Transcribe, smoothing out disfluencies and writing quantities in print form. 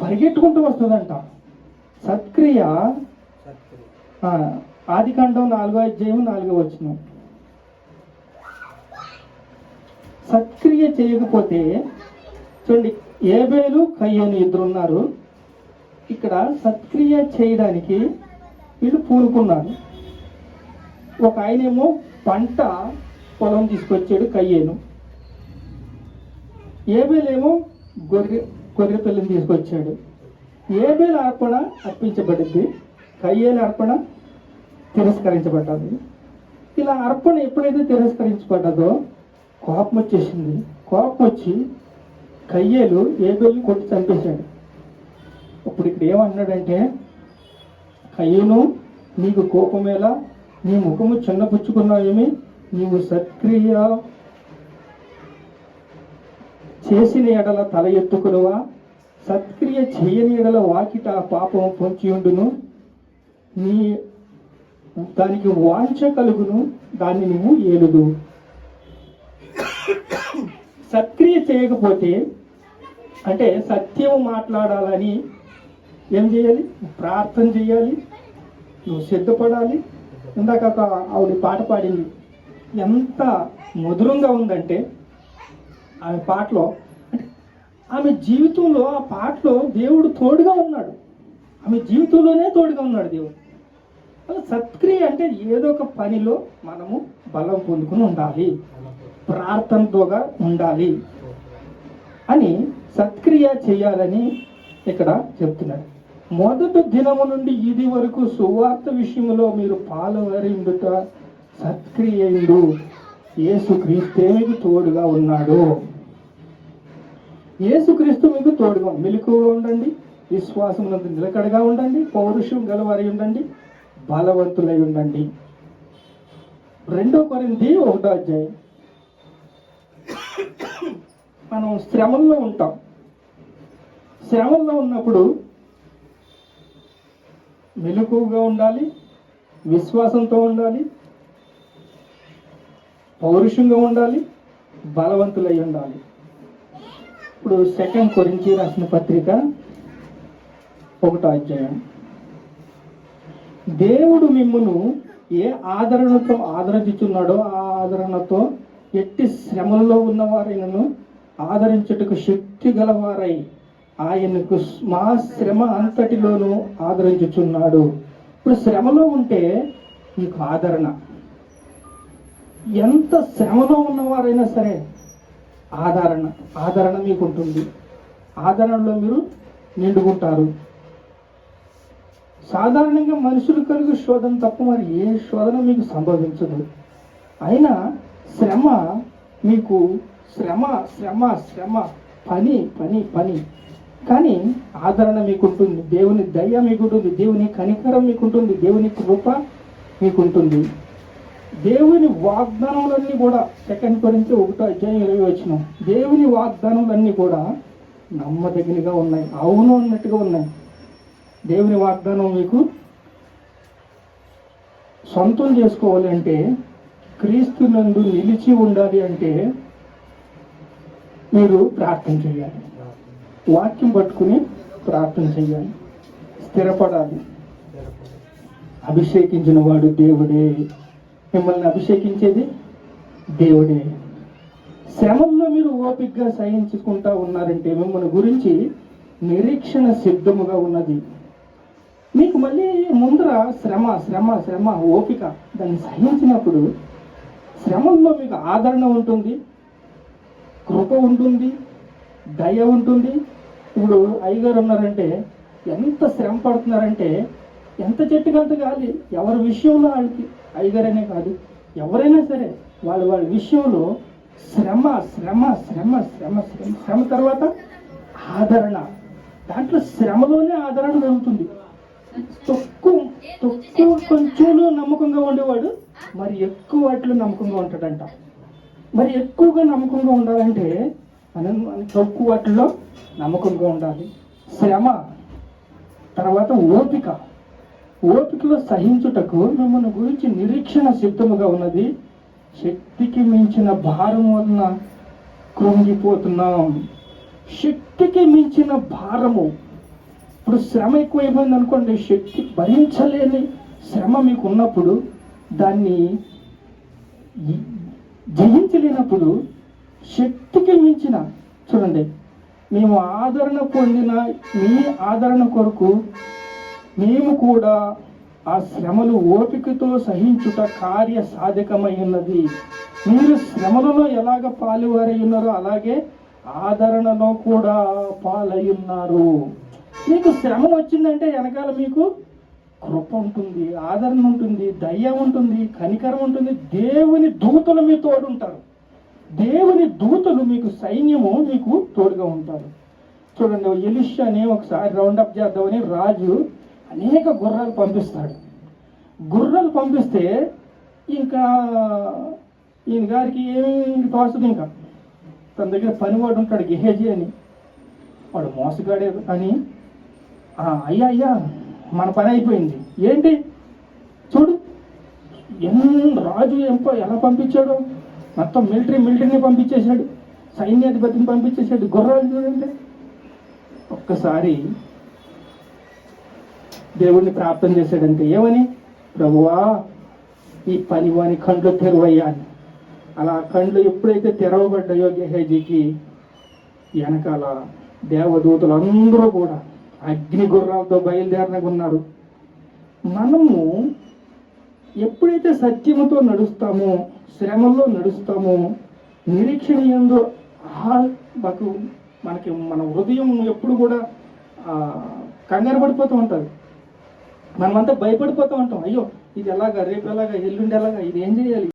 పరిగెట్టుకుంటూ వస్తుందంట. సత్క్రియ ఆదికాండం 4వ అధ్యాయం 4వ వచనం. సత్క్రియ చేయకపోతే చూడండి, ఏబేలు కయ్యను ఇద్దరు ఉన్నారు. ఇక్కడ సత్క్రియ చేయడానికి వీళ్ళు పూనుకున్నారు. ఒక ఆయనేమో పంట పొలం తీసుకొచ్చాడు కయ్యేను, ఏబేలేమో గొర్రె పిల్లని తీసుకొచ్చాడు. ఏబేలు అర్పణ అర్పించబడింది, కయ్యేలు అర్పణ తిరస్కరించబడ్డది. ఇలా అర్పణ ఎప్పుడైతే తిరస్కరించబడ్డదో కోపం వచ్చేసింది. కోపం వచ్చి కయ్యేలు ఏబేలు కొట్టి చంపేశాడు. ఇప్పుడు ఇక్కడ ఏమన్నాడంటే, కయ్యేను నీకు కోపమేలా, నీ ముఖము చిన్నపుచ్చుకున్నావేమి, నీవు సత్క్రియ చేసిన ఎడల తల ఎత్తుకునువా, సత్క్రియ చేయని ఎడల వాకిట పాపము పొంచి ఉండును, నీ దానికి వాంఛ కలుగును, దాన్ని నువ్వు ఏలుదు. సత్క్రియ చేయకపోతే అంటే సత్యం మాట్లాడాలని ఏం చేయాలి? ప్రార్థన చేయాలి, నువ్వు సిద్ధపడాలి. ఇందాక ఆవిడ పాట పాడింది, ఎంత మధురంగా ఉందంటే ఆమె పాటలో, అంటే ఆమె జీవితంలో ఆ పాటలో దేవుడు తోడుగా ఉన్నాడు. ఆమె జీవితంలోనే తోడుగా ఉన్నాడు దేవుడు. అలా సత్క్రియ అంటే ఏదో ఒక పనిలో మనము బలం పొందుకుని ఉండాలి, ప్రార్థనతోగా ఉండాలి అని సత్క్రియ చేయాలని ఇక్కడ చెప్తున్నాడు. మొదటి దినము నుండి ఇది వరకు సువార్త విషయంలో మీరు పాల్గొండుట సత్క్రియుడు. యేసుక్రీస్తే మీకు తోడుగా ఉన్నాడు. యేసుక్రీస్తు మీకు తోడుగా, మెలకువగా ఉండండి, విశ్వాసమునందు నిలకడగా ఉండండి, పౌరుషం గలవారై ఉండండి, బలవంతులై ఉండండి. 2 కొరింథీ 1వ అధ్యాయం. మనం శ్రమల్లో ఉంటాం. శ్రమల్లో ఉన్నప్పుడు మెలకువగా ఉండాలి, విశ్వాసంతో ఉండాలి, పౌరుషంగా ఉండాలి, బలవంతులై ఉండాలి. ఇప్పుడు 2 కొరింథీ రాసిన పత్రిక 1వ అధ్యాయం. దేవుడు మిమ్మును ఏ ఆదరణతో ఆదరించుచున్నాడో ఆ ఆదరణతో ఎట్టి శ్రమల్లో ఉన్నవారైనను ఆదరించుటకు శక్తి గలవారై ఆయనకు మా శ్రమ అంతటిలోనూ ఆదరించుచున్నాడు. ఇప్పుడు శ్రమలో ఉంటే మీకు ఆదరణ, ఎంత శ్రమలో ఉన్నవారైనా సరే ఆదరణ మీకు ఉంటుంది. ఆదరణలో మీరు నిండుకుంటారు. సాధారణంగా మనుషులు కలిగి శోధన తప్ప మరి ఏ శోధన మీకు సంభవించదు. అయినా శ్రమ మీకు శ్రమ శ్రమ శ్రమ పని పని పని కానీ ఆదరణ మీకుంటుంది, దేవుని దయ మీకుంటుంది, దేవుని కనికరం మీకుంటుంది, దేవుని కృప మీకుంటుంది. దేవుని వాగ్దానములన్నీ కూడా 2 కొరింథీ 1వ అధ్యాయం 20వ వచనం. దేవుని వాగ్దానములన్నీ కూడా నమ్మదగినగా ఉన్నాయి, అవును అన్నట్టుగా ఉన్నాయి. దేవుని వాగ్దానం మీకు సొంతం చేసుకోవాలి అంటే, క్రీస్తునందు నిలిచి ఉండాలి అంటే మీరు ప్రార్థన చేయాలి, వాక్యం పట్టుకుని ప్రార్థన చేయాలి, స్థిరపడాలి. అభిషేకించిన వాడు దేవుడే, మిమ్మల్ని అభిషేకించేది దేవుడే. శ్రమంలో మీరు ఓపికగా సహించుకుంటా ఉన్నారంటే మిమ్మల్ని గురించి నిరీక్షణ సిద్ధముగా ఉన్నది. మీకు మళ్ళీ ముందర శ్రమ శ్రమ శ్రమ ఓపిక, దాన్ని సహించినప్పుడు శ్రమంలో మీకు ఆదరణ ఉంటుంది, కృప ఉంటుంది, దయ ఉంటుంది. ఇప్పుడు అయ్యగారు ఉన్నారంటే ఎంత శ్రమ పడుతున్నారంటే, ఎంత చెట్టుకంత కాదు, ఎవరి విషయంలో వాళ్ళకి, అయ్యగారనే కాదు ఎవరైనా సరే వాళ్ళ విషయంలో శ్రమ శ్రమ శ్రమ శ్రమ శ్రమ శ్రమ తర్వాత ఆదరణ. దాంట్లో శ్రమలోనే ఆదరణ దొరుకుతుంది. తక్కువ కొంచెంలో నమ్మకంగా ఉండేవాడు మరి ఎక్కువ వాటిలో నమ్మకంగా ఉంటాడంట. మరి ఎక్కువగా నమ్మకంగా ఉండాలంటే మనం తక్కువ వాటిలో నమ్మకంగా ఉండాలి. శ్రమ తర్వాత ఓపికలో సహించుటకు మిమ్మల్ని గురించి నిరీక్షణ సిద్ధముగా ఉన్నది. శక్తికి మించిన భారం వలన కృంగిపోతున్నాం. శక్తికి మించిన భారము, ఇప్పుడు శ్రమ ఎక్కువైపోయింది అనుకోండి, శక్తి భరించలేని శ్రమ మీకు ఉన్నప్పుడు దాన్ని జయించలేనప్పుడు శక్తికి మించిన, చూడండి, మేము ఆదరణ పొందిన మీ ఆదరణ కొరకు మేము కూడా ఆ శ్రమలు ఓపికతో సహించుట కార్య సాధకమై ఉన్నది. మీరు శ్రమలలో ఎలాగ పాలువారై ఉన్నారో అలాగే ఆదరణలో కూడా పాలై ఉన్నారు. మీకు శ్రమ వచ్చిందంటే వెనకాల మీకు కృప ఉంటుంది, ఆదరణ ఉంటుంది, దయ ఉంటుంది, కనికరం ఉంటుంది. దేవుని దూతలు మీ తోడుంటారు. దేవుని దూతలు మీకు సైన్యము మీకు తోడుగా ఉంటారు. చూడండి, ఎలీషాని ఒకసారి రౌండప్ చేద్దామని రాజు అనేక గుర్రాలు పంపిస్తాడు. గుర్రాలు పంపిస్తే ఇంకా ఈయన గారికి ఏమి తోచదు. ఇంకా తన దగ్గర పనివాడు ఉంటాడు గెహేజీ అని, వాడు మోసగాడే అని, అయ్యా మన పని అయిపోయింది. ఏంటి చూడు, రాజు ఎలా పంపించాడు, మొత్తం మిలిటరీని పంపించేశాడు, సైన్యాధిపతిని పంపించేశాడు. గుర్రాలు చూడండి. ఒక్కసారి దేవుడిని ప్రార్థన చేశాడంటే ఏమని, ప్రభువా ఈ పని వాని కండ్లు తెరవయ్యా అని. అలా కండ్లు ఎప్పుడైతే తెరవబడ్డాయో గెహేజీకి, వెనకాల దేవదూతలు అందరూ కూడా అగ్ని గుర్రాలతో బయలుదేరనకున్నారు. మనము ఎప్పుడైతే సత్యముతో నడుస్తామో, శ్రమల్లో నడుస్తామో, నిరీక్షణ యందు మనకి మన హృదయం ఎప్పుడు కూడా కంగారు పడిపోతూ ఉంటుంది. మనమంతా భయపడిపోతూ ఉంటాం. అయ్యో ఇది ఎలాగా, రేపు ఎలాగా, ఎల్లుండి ఎలాగా, ఇది ఏం చేయాలి.